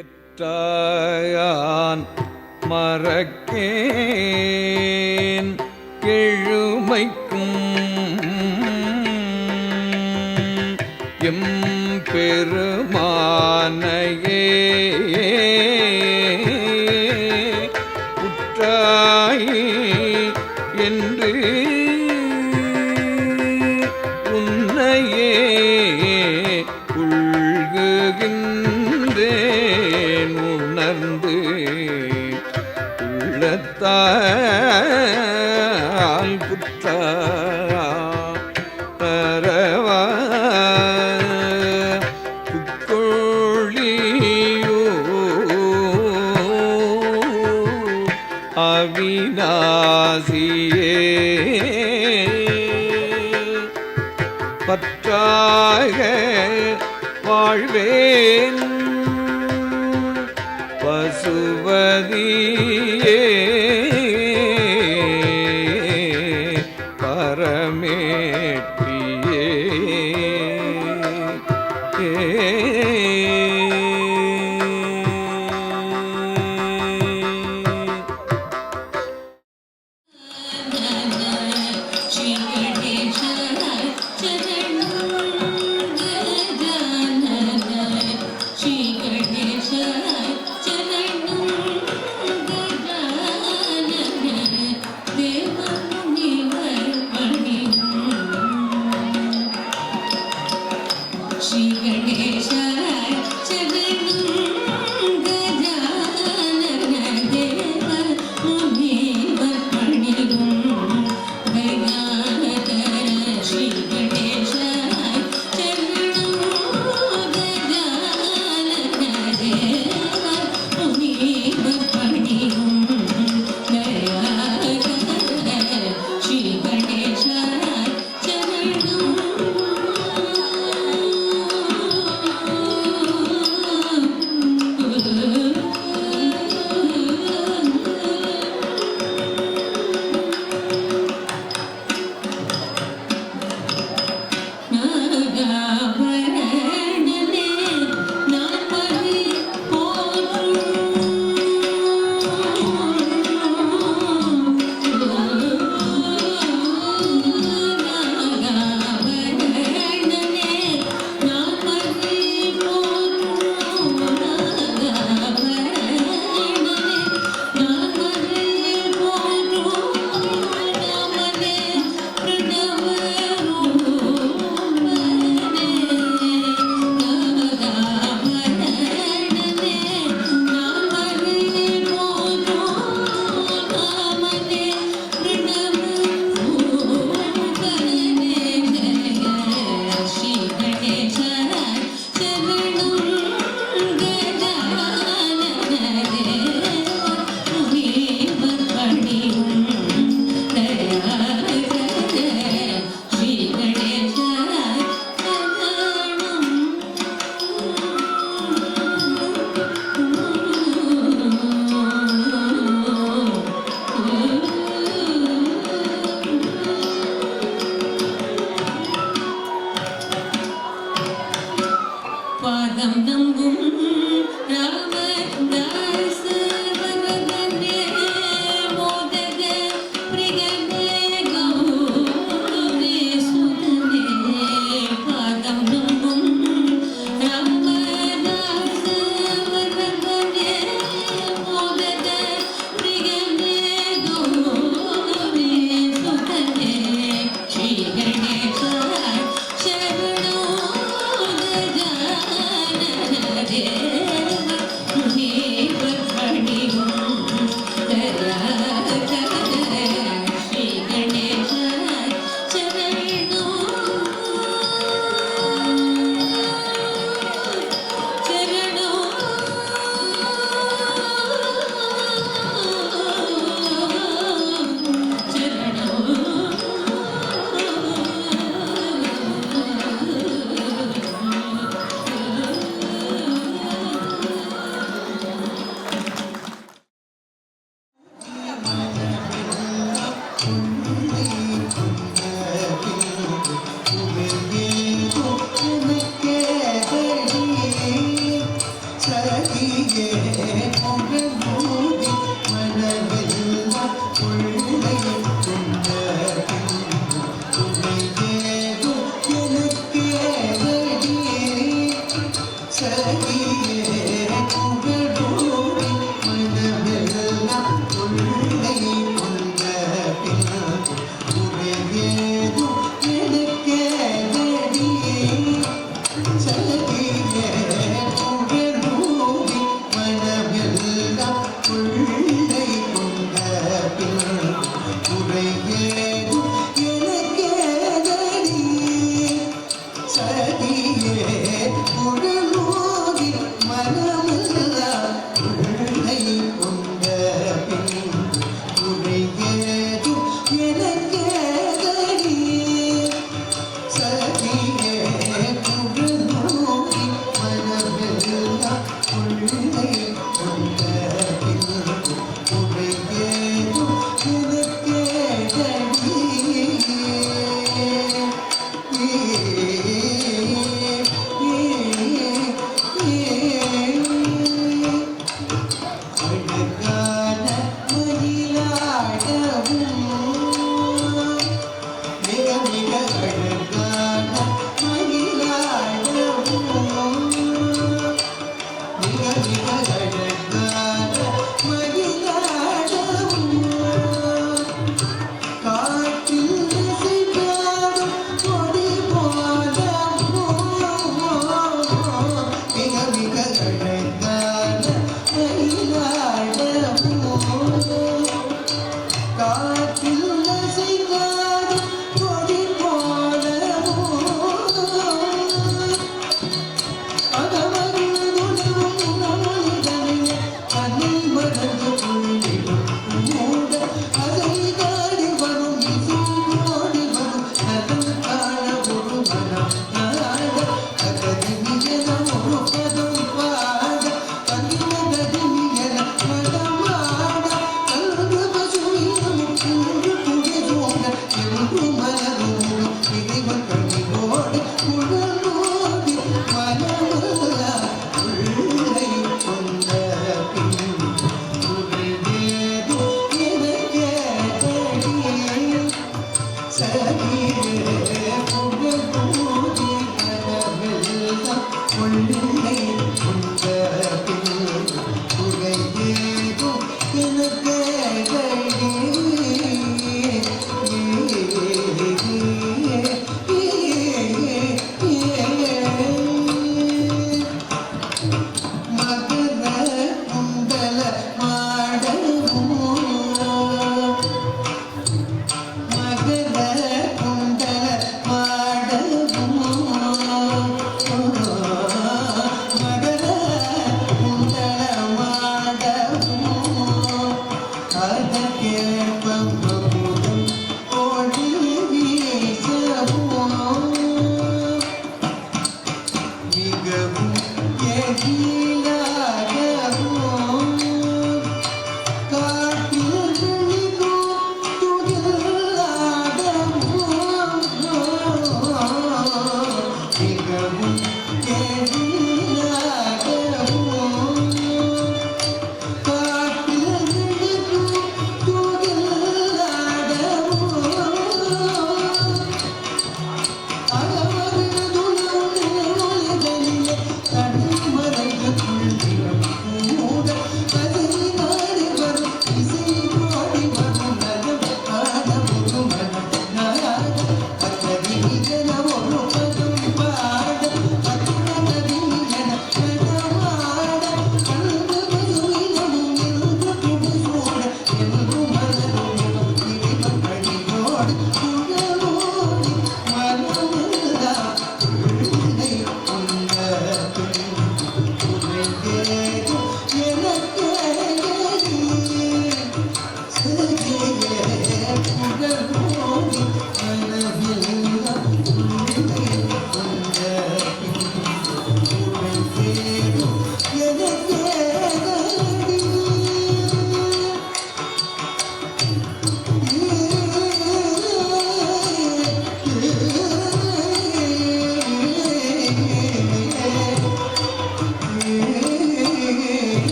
எற்றாயான் மறக்கேன் எழுமைக்கும் எம்பெருமானையே உற்றாய் என்று உன்னையே உள்குகின்றேன் உணர்ந்து உள்ளத்தால் புற்றா பரவா புக்கொழியோ அவிநாசியே பற்றாக வாழ்வேன் பசுவதியே பரமேட்டியே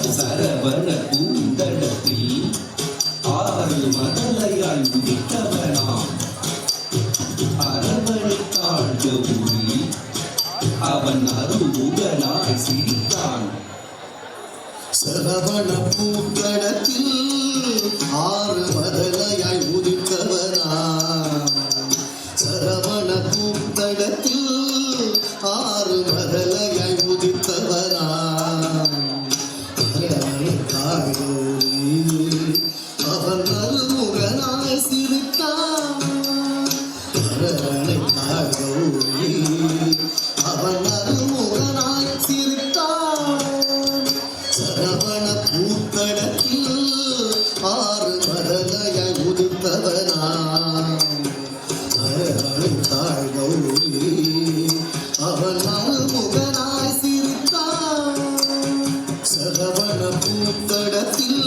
சரவண பூந்தடத்தில் ஆறு மதலையாய் உதித்தவனாம் அரவணைத்தாள் கௌரி அவன் அருமுகனாய் சிரித்தான். சரவண பூந்தடத்தில் ஆறு மதலையாய் உதித்தவனாம் சரவண பூந்தடத்தில் ஆறு மதலையாய் உதித்தவனாம் அவன் அருமுகனாய் சிரித்தான். அவன் அருமுகனாய் சிரித்தான். சரவண பூத்தடத்தில் ஆறு மரலையாய் உதித்தவனாம் அரவணைத்தாள் கௌரி அவன் அருமுகனாய் சிரித்தான். சரவண பூத்தடத்தில்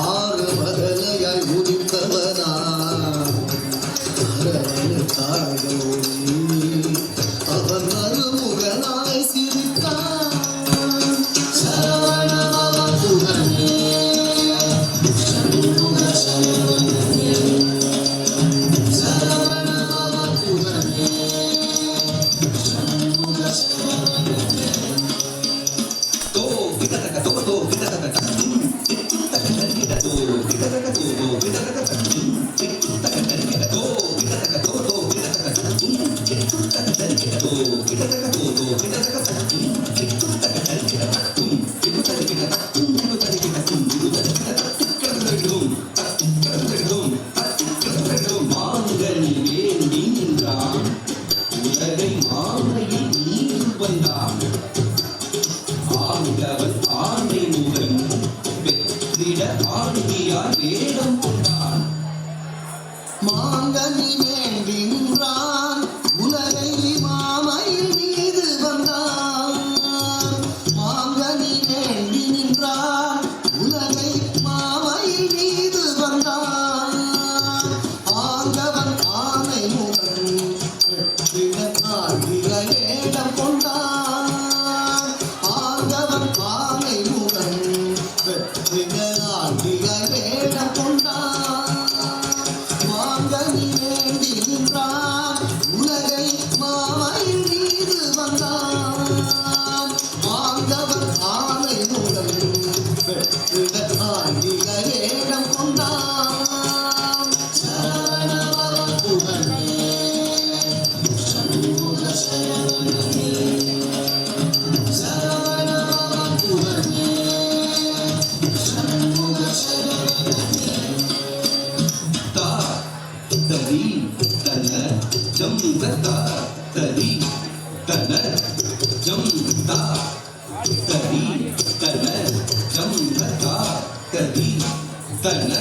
ஆறு மரலையாய் உதித்தவனாம் அரவணைத்தாள் கௌரி அவன் அருமுகனாய் சிரித்தான். ஜம் தா தரி தன ஜம் தா தரி தன ஜம் தா தரி தன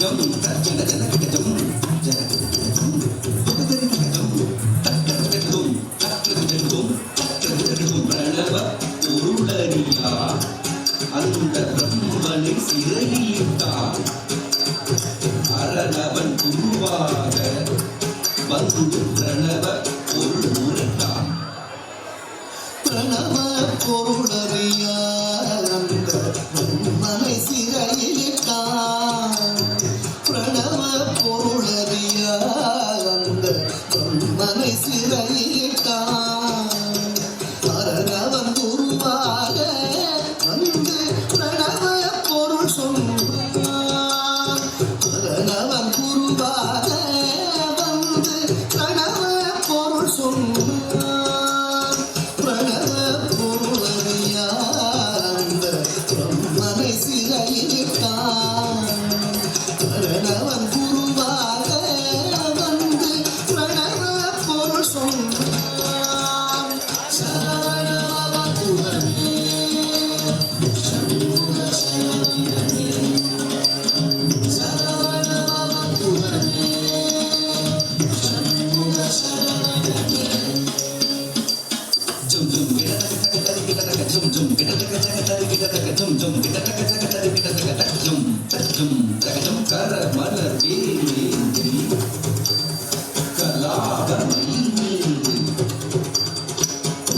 ஜம் தன ஜன ஜம் பிரணவ பொருளறியா அந்த பிரம்மனை சிறையிட்டான் அரணவன் குருவாக வந்து பிரணவ பொருள் உரைத்தான் பிரணவ பொருளறியா அந்த பிரம்மனை சிறையிட்டான் பிரணவ பொருளறியா அந்த பிரம்மனை சிறையிட்டான் அரணவன் குருவாக வந்து பிரணவ பொருள் சொன்னான் அரணவன் குருவாக வந்து பிரணவ பொருள் சொன்னான் பிரணவ பொருளறியா அந்த பிரம்மனை சிறையிட்டான் அரணவன் குருவாக வந்து பிரணவ பொருள் சொன்னான் ஜம் ஜம் கிடதக கிடதக ஜம் ஜம் கிடதக ஜகதரி கிடதக ஜம் ஜம் கிடதக ஜகதரி கிடதக ஜம் ஜம் ஜம் கர மலர் வேலேந்தி கலாபமயில் மீது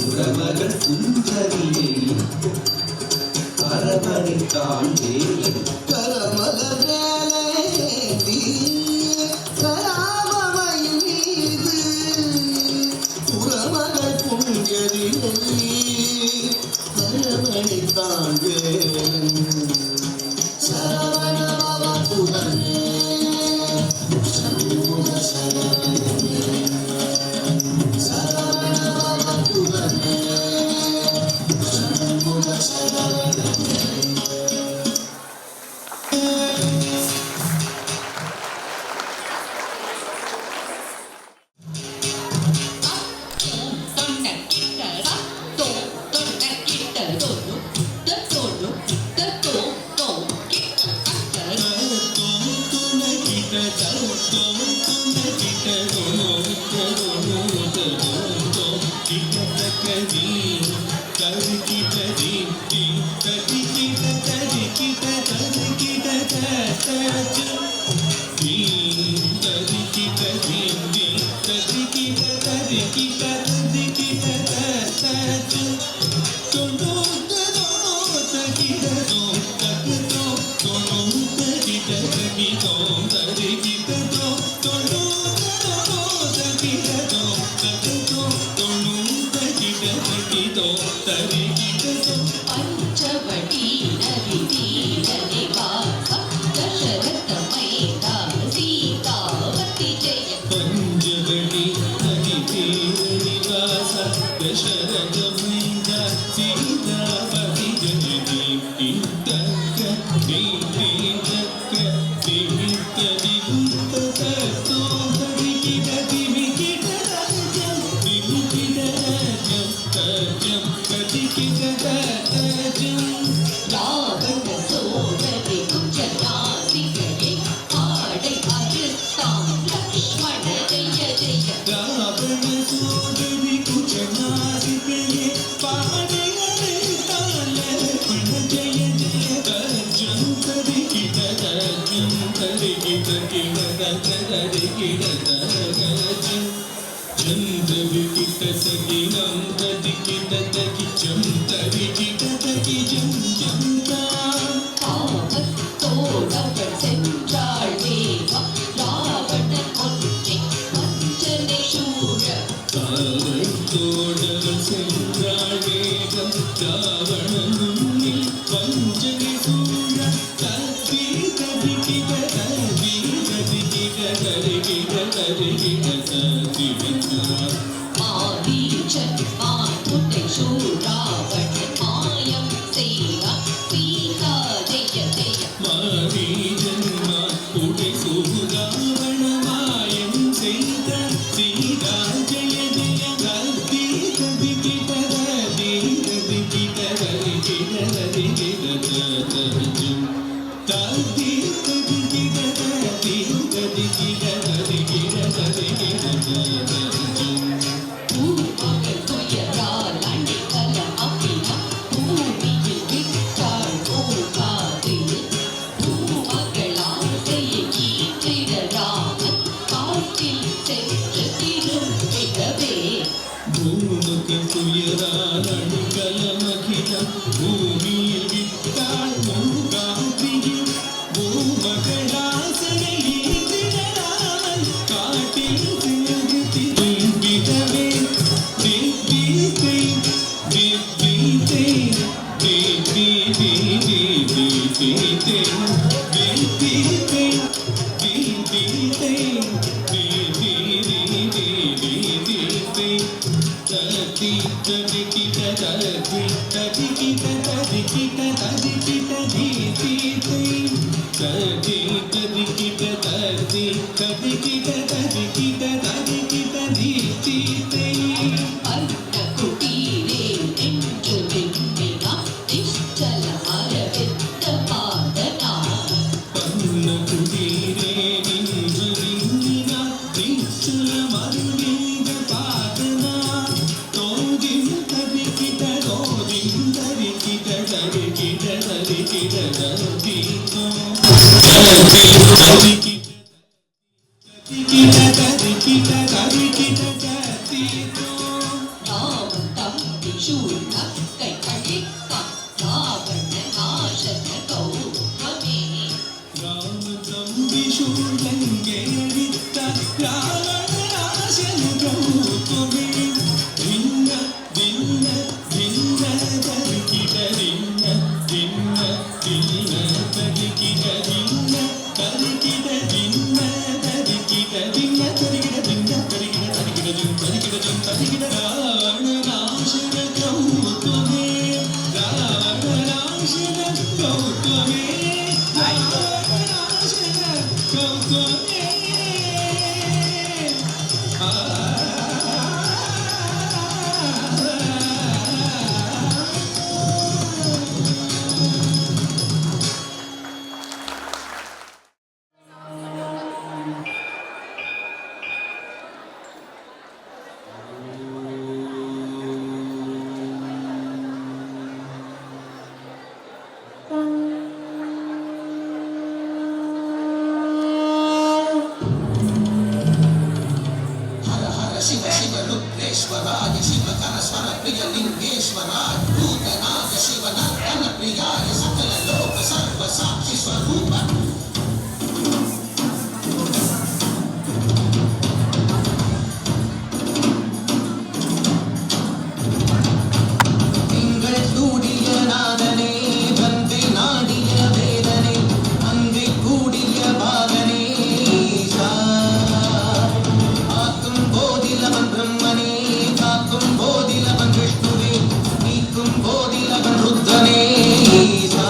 உறவர்கள் புந்தரியை அரவணைத்தான் வேலன் கரமலர் வேலேந்தி கராமமயில் மீது உறவகள் புங்கரியை அரவணைத்தான் வேலன் சரவண பவபுதனே சண்முக சரணே சரவண பவபுதனே சண்முக சரணே पंचवटी नदी तीर निवास दशरथ मैदा सीतावती जय पंचवटी नदी तीर निवास दशरथ मैदा सीतावती जय दीप्ति तक दीप्ति तक दीप्त दिगुप्त तत्तो हरिकिट दिविकिट राजम दिविकिट राजम तजम कदिकिट तजम रावण सोदरी कुचनासिकरे आडै अरुत्तां लक्ष्मण जय जय रावण सोदरी कुचनासिकरे पाडे अरुत्तां लक्ष्मण जय जय तजम कदिकिट तजम कदिकिट तजम चंद्रविकिट सकिनं कदिकिट तकिचं तरिकिट तकिजं जंता காவத்தோடவள் சென்றாள் தேவா ராவணன் ஒன்றை வஞ்சனை சூழ காவத்தோடவள் சென்றாள் வேகம் ராவணன் முன்னில் வஞ்சனை சூழ கத்தி கதிக்கிட கதி கதிக்கிட கருகிட கருகிட கதி வென்றார் மாரீச்சன் மானுடை சூழாவணன் மாயம் செய்தார் சீதா ஜெய ஜெய மாரீஜன்மா உடை சூடாவண மாயம் செய்த சீதா பூமகள் துயரால் அணிகல அப்பினா பூமியில் விட்டாள் பூகாதில் பூமகள் ஆசையை ஈற்றிடராமன் காட்டில் சென்று திரும்பிடவே பூமக்கள் துயரால் அணிகலமகிலம் பூமியில் விட்டாள் மூகாம்பியில் பூமகள் ஆசையை ஈற்றிடராமன் காட்டில் சென்று திரும்பிடவே திவ்வித்தை திவ்வித்தை திவ்வித்தை திவ்வித்தை திவ்வித்தை திவ்வித்தை ததி ததி கிட ததி ததி கிட ததி கிட ததி கிட தீதிதை ததி ததி கிட ததி ததி கிட ததி கிட ததி கிட தீதிதை அர்த்த குட்டீரே என்று விண்ணினா நிஷ்டல மரவித்த பாதனா பன்ன குடீரே நின்று விண்ணினா நிச்சல மருவிந்த பாதனா தோதிம் தரி கிட தோதிம் தரி கிட தரி கிட தரி கிட தரிதோ தரி தரி கிட தரி கிட தரி கிட தரிதோ ராமன் தம்பி சூழ்ந்த கை கழித்தான் ராவண நாசன கௌரவமே ராம தம்பி சூழ்ந்தங்கே அடித்த ராவணாசன கௌரவமே தின்ன தின்ன தின்ன தரிகிட தின்ன தின்ன தின்ன தரிகிட தின்ன தரிகிட தின்ன தரிகிட தின்ன தரிகிட தின்ன தரிகிட தரிகிட தின் தரிகிட தின் தரிகிட ராவணாசன கௌரவமே ராவணாசன கௌரவமே ராவணாசன கௌரவமே हर हर शिव शिव रुद्रेश्वराय शिवकर स्वर प्रिय लिंगेश्वराय भूतनाथ शिवनर्तन प्रियाय सकल लोक सर्व साक्षी स्वरूप திங்கள் சூடிய நாதனே வந்து நாடிய வேதனே அங்கை கூடிய பாதனே ஈசா. ஆக்கும் போதிலவன் பிரம்மனே காக்கும் போதிலவன் விஷ்ணுவே நீக்கும் போதிலவன் ருத்ரனே ஈசா.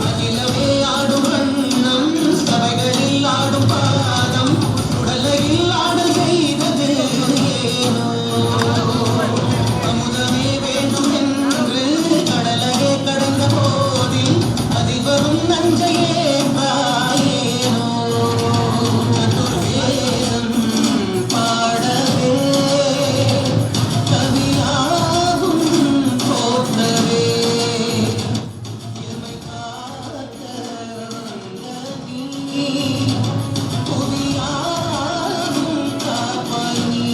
அகிலமே ஆடும் வண்ணம் சபைகளில் ஆடும் பாதம் உடலையில் ஆடல் செய்தது ஏனோ அமுதமே வேண்டும் என்று கடலையே கடந்த போதில் அதிவரும் நஞ்சையே பாயேனோ சதுர்வேதம் பாடவே கவியாகும் போற்றவே எமை காக்க வந்த நீ புவியாகும் காப்பாய் நீ.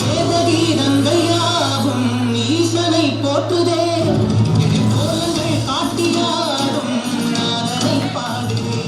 வேதகீதங்கள் யாவும் ஈசனை போற்றுதே எதிர்கோலங்கள் காட்டியாடும் நாதனை பாடுதே.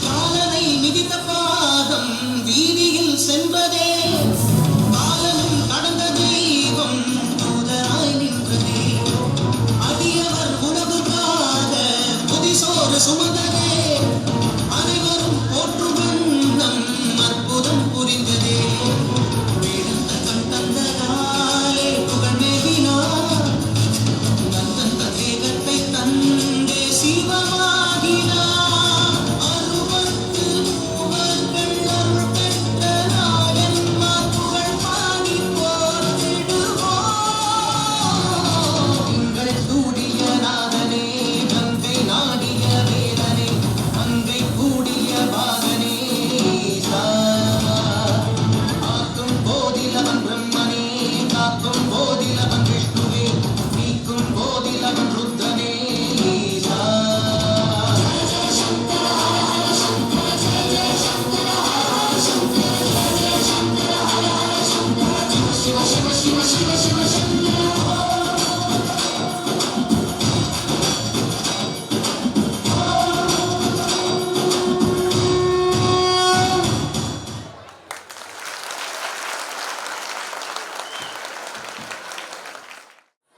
காலனை மிதித்த பாதம் வீதியில் சென்றதே காலனும் கடந்த தெய்வம் தூதராய் நின்றதே அடியவர் உணவுக்காக புதிசோறு சுமந்ததே அனைவரும் போற்றும் வண்ணம் அற்புதம் புரிந்ததே வேடந்த கண் தந்ததாலே புகழ் மேவினார் தந்தந்த தேகத்தை தந்தே சிவமாகினார் அறுபத்து மூவர்கள் அருள் பெற்ற நாயன்மார் புகழ் பாடி போற்றிடுவோம் திங்கள் சூடிய நாதனே கங்கை நாடிய வேதனே அங்கை கூடிய பாகனே ஈசா. ஆக்கும் போதிலவன் பிரம்மனே காக்கும் போதிலவன் விஷ்ணுவே நீக்கும் போதிலவன் ருத்ரனே ஈசா.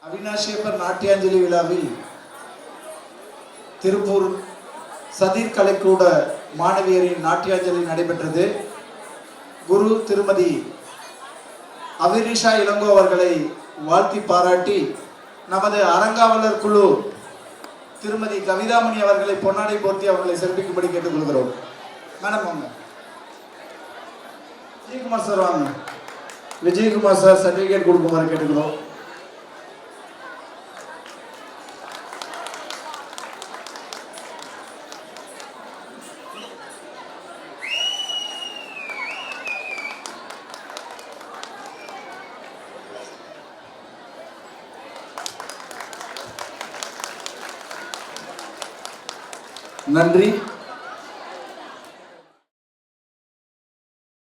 அவினாஷியப்பர் நாட்டியாஞ்சலி விழாவில் திருப்பூர் சதீர் கலைக்கூட மாணவியரின் நாட்டியாஞ்சலி நடைபெற்றது. குரு திருமதி அவினிஷா இளங்கோ அவர்களை வாழ்த்தி பாராட்டி நமது அறங்காவலர் குழு திருமதி கவிதாமணி அவர்களை பொன்னாடை போர்த்தி அவர்களை சிறப்பிக்கும்படி கேட்டுக்கொள்கிறோம். மேடம் வாங்க. விஜயகுமார் சார் வாங்க. விஜயகுமார் சார் சர்டிஃபிகேட் கொடுக்குமாறு கேட்டுக்கிறோம். நன்றி.